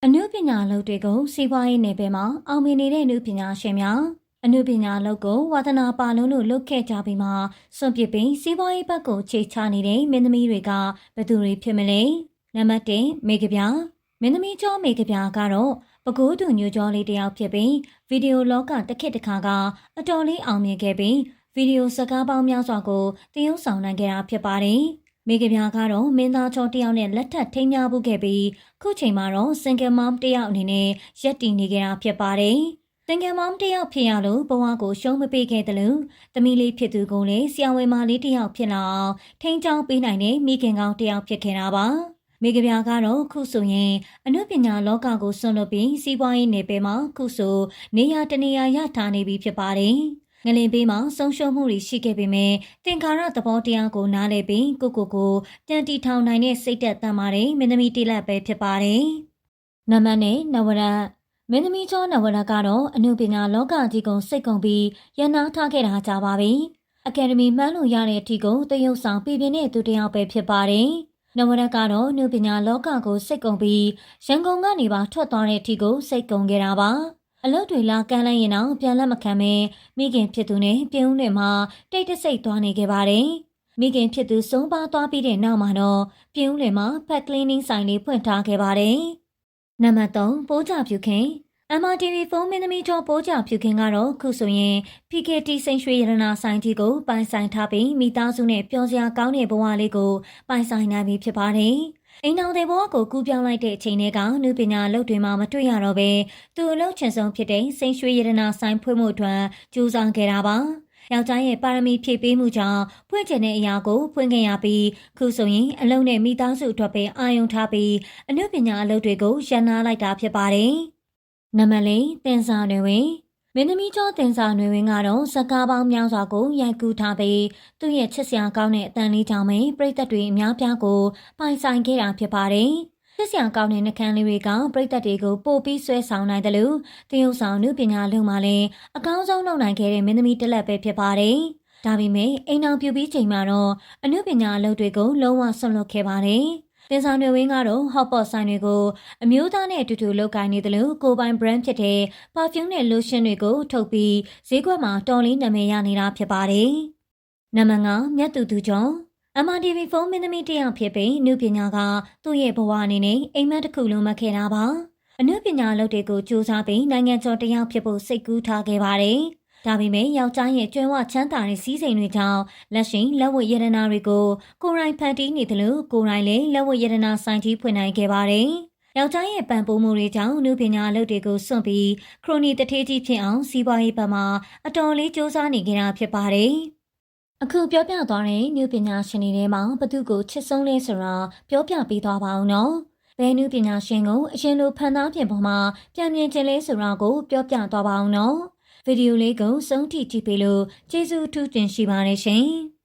အနုပညာလုပ်တွေကိုစီးပွားရေးနယ်ပယ်မှာအောင်မြင်နေတဲ့အနုပညာရှင်များအနုပညာလုပ်ကိုဝါသနာပါလုံးလို့လုပ်ခဲ့ကြပြီးမှစွန့်ပစ်ပြီးစီးပွားရေးဘက်ကိုခြေချနေတဲ့မင်းသမီးတွေကဘယ်သူတွေဖြစ်မလဲနံပါတ်1မေကပြမင်းသမီးကျော်မေကပြကတော့ပဲခူးသူညိုကျော်လေးတစ်ယောက်ဖြစ်ပြီးဗီဒီယိုလောကတစ်ခေတ်တစ်ခါကအတော်လေးအောင်မြင်ခဲ့ပြီးဗီဒီယိုစကားပေါင်းများစွာကိုသရုပ်ဆောင်နိုင်ခဲ့တာဖြစ်ပါတယ်မေကပြကတော့မင်းသားချောတယောက်နဲ့လက်ထပ်ထိမ်းများမှုခဲ့ပြီးခုချိန်မှာတော့ single mom တယောက်အနေနဲ့ရပ်တည်နေကြတာဖြစ်ပါတယ်။ single mom တယောက်ဖြစ်ရလို့ဘဝကိုရှုံးမပေးခဲ့တယ်လို့သမီးလေးဖြစ်သူကိုလည်းဆရာဝန်မလေးတယောက်ဖြစ်လာအောင်ထိန်းချောင်းပေးနိုင်တဲ့မိခင်ကောင်းတယောက်ဖြစ်ခဲ့တာပါ။မေကပြကတော့ခုဆိုရင်အနုပညာလောကကိုဆွန့်လွတ်ပြီးစီးပွားရေးနယ်ပယ်မှာခုဆိုနေရာတနေရာရထားနေပြီဖြစ်ပါတယ်။ငလင်ပေးမှာဆုံးရှုံးမှုတွေရှိခဲ့ပေမဲ့သင်္ခါရသဘောတရားကိုနားလည်ပြီးကိုပြန်တီထောင်နိုင်တဲ့စိတ်သက်သန်ပါတယ်မင်းသမီးတိလက်ပဲဖြစ်ပါတယ်။နံပါတ်နဲ့နဝရမင်းသမီးကျော်နဝရကတော့အနုပညာလောကကြီးကိုစိတ်ကုန်ပြီးရန်နာထားခဲ့တာကြပါပြီ။အကယ်ဒမီမှန်းလို့ရတဲ့အထိကိုတရုပ်ဆောင်ပြည်ပြင်းတဲ့သူတစ်ယောက်ပဲဖြစ်ပါတယ်။နဝရကတော့အနုပညာလောကကိုစိတ်ကုန်ပြီးရန်ကုန်ကနေပါထွက်သွားတဲ့အထိကိုစိတ်ကုန်ခဲ့တာပါ။အလုပ်တွေလာကမ်းလိုက်ရင်တော့ပြန်လက်မခံမဲမိခင်ဖြစ်သူနဲ့ပြုံးတွေမှာတိတ်တဆိတ်သွားနေခဲ့ပါတယ်။မိခင်ဖြစ်သူဆုံးပါသွားပြီးတဲ့နောက်မှာတော့ပြုံးတွေမှာဖက်ကလင်းင်းဆိုင်လေးဖွင့်ထားခဲ့ပါတယ်။နံပါတ်3ပိုးကြဖြူခင်MRTV ဖုန်းမင်းသမီးကျော်ပိုးကြဖြူခင်ကတော့ခုဆိုရင် PKT စိန်ရွှေရတနာဆိုင်ကြီးကိုပိုင်ဆိုင်ထားပြီးမိသားစုနဲ့ပျော်စရာကောင်းတဲ့ဘဝလေးကိုပိုင်ဆိုင်နိုင်ပြီဖြစ်ပါတယ်။အိမ်တော်တဲ့ဘဝကိုကူးပြောင်းလိုက်တဲ့အချိန်တွေကနုပညာအလုပ်တွေမှာမတွေ့ရတော့ပဲသူ့အလုပ်ချင်ဆုံးဖြစ်တဲ့စိန်ရွှေရတနာဆိုင်ဖွင့်မှုအတွက်ကြိုးစားခဲ့တာပါ။ယောက်ျားရဲ့ပါရမီဖြည့်ပေးမှုကြောင့်ဖွင့်ချင်တဲ့အရာကိုဖွင့်ခဲ့ရပြီးခုဆိုရင်အလုပ်နဲ့မိသားစုအတွက်ပဲအာရုံထားပြီးအနုပညာအလုပ်တွေကိုရန်နာလိုက်တာဖြစ်ပါတယ်။နံပါတ်4တင်စာနယ်ဝင်မင်းသမီးကျော်တင်စာနယ်ဝင်ကတော့စကားပေါင်းများစွာကိုရိုက်ကူးထားပြီးသူ့ရဲ့ချစ်စရာကောင်းတဲ့အတန်လေးကြောင့်ပဲပရိသတ်တွေအများပြားကိုပိုင်ဆိုင်ခဲ့တာဖြစ်ပါတယ်။ချစ်စရာကောင်းတဲ့နှကန်းလေးတွေကပရိသတ်တွေကိုပို့ပြီးဆွဲဆောင်နိုင်တယ်လို့သရုပ်ဆောင်နုပညာလုံမှာလည်းအကောင်းဆုံးလုပ်နိုင်ခဲ့တဲ့မင်းသမီးတစ်လက်ပဲဖြစ်ပါတယ်။ဒါပေမဲ့အိမ်အောင်ပြူပြီးချိန်မှာတော့အနုပညာအလုပ်တွေကိုလုံးဝဆွန့်လွတ်ခဲ့ပါတယ်။တင်စာနယ်ဝင်းကတော့ hot pot ဆိုင်တွေကိုအမျိုးသားနဲ့အတူတူလုပ်ကိုင်နေတယ်လို့ကိုပိုင် brand ဖြစ်တဲ့ perfume နဲ့ lotion တွေကိုထုတ်ပြီးဈေးကွက်မှာတော်လေးနာမည်ရနေတာဖြစ်ပါတယ်။နံပါတ်5မြတ်သူကျော်MRTV ဖုန်းမင်းသမီးတယောက်ဖြစ်ပြီးအနုပညာကသူ့ရဲ့ဘဝအနေနဲ့အိမ်မက်တစ်ခုလုံးမခဲ့တာပါ။အနုပညာလုပ်တွေကိုစူးစမ်းပြီးနိုင်ငံကျော်တယောက်ဖြစ်ဖို့စိတ်ကူးထားခဲ့ပါတယ်။ဒါပေမဲ့ယောက်ျားရဲ့ကျွမ်းဝချမ်းသာတဲ့စီးစိမ်တွေကြောင့်လက်ရှိလက်ဝတ်ရတနာတွေကိုကိုယ်တိုင်ဖန်တီးနေတယ်လို့ကိုယ်တိုင်လည်းလက်ဝတ်ရတနာဆိုင်ကြီးဖွင့်နိုင်ခဲ့ပါတယ်။ယောက်ျားရဲ့ပံ့ပိုးမှုတွေကြောင့်အနုပညာအလုပ်တွေကိုစွန့်ပြီးခရိုနီတထေးကြီးဖြစ်အောင်စီးပွားရေးဘက်မှာအတော်လေးစူးစမ်းနေကြတာဖြစ်ပါတယ်။အခုပြောပြသွားတဲ့နုပညာရှင်တွေထဲမှာဘသူကိုချစ်ဆုံးလဲဆိုတာပြောပြပေးသွားပါအောင်နော်။ဘယ်နုပညာရှင်ကိုအရင်လိုဖန်သားပြင်ပေါ်မှာပြန်မြင်ခြင်းလဲဆိုတာကိုပြောပြသွားပါအောင်နော်။ဗီဒီယိုလေးကိုစုံထိကြည့်ပေးလို့ကျေးဇူးအထူးတင်ရှိပါတယ်ရှင်။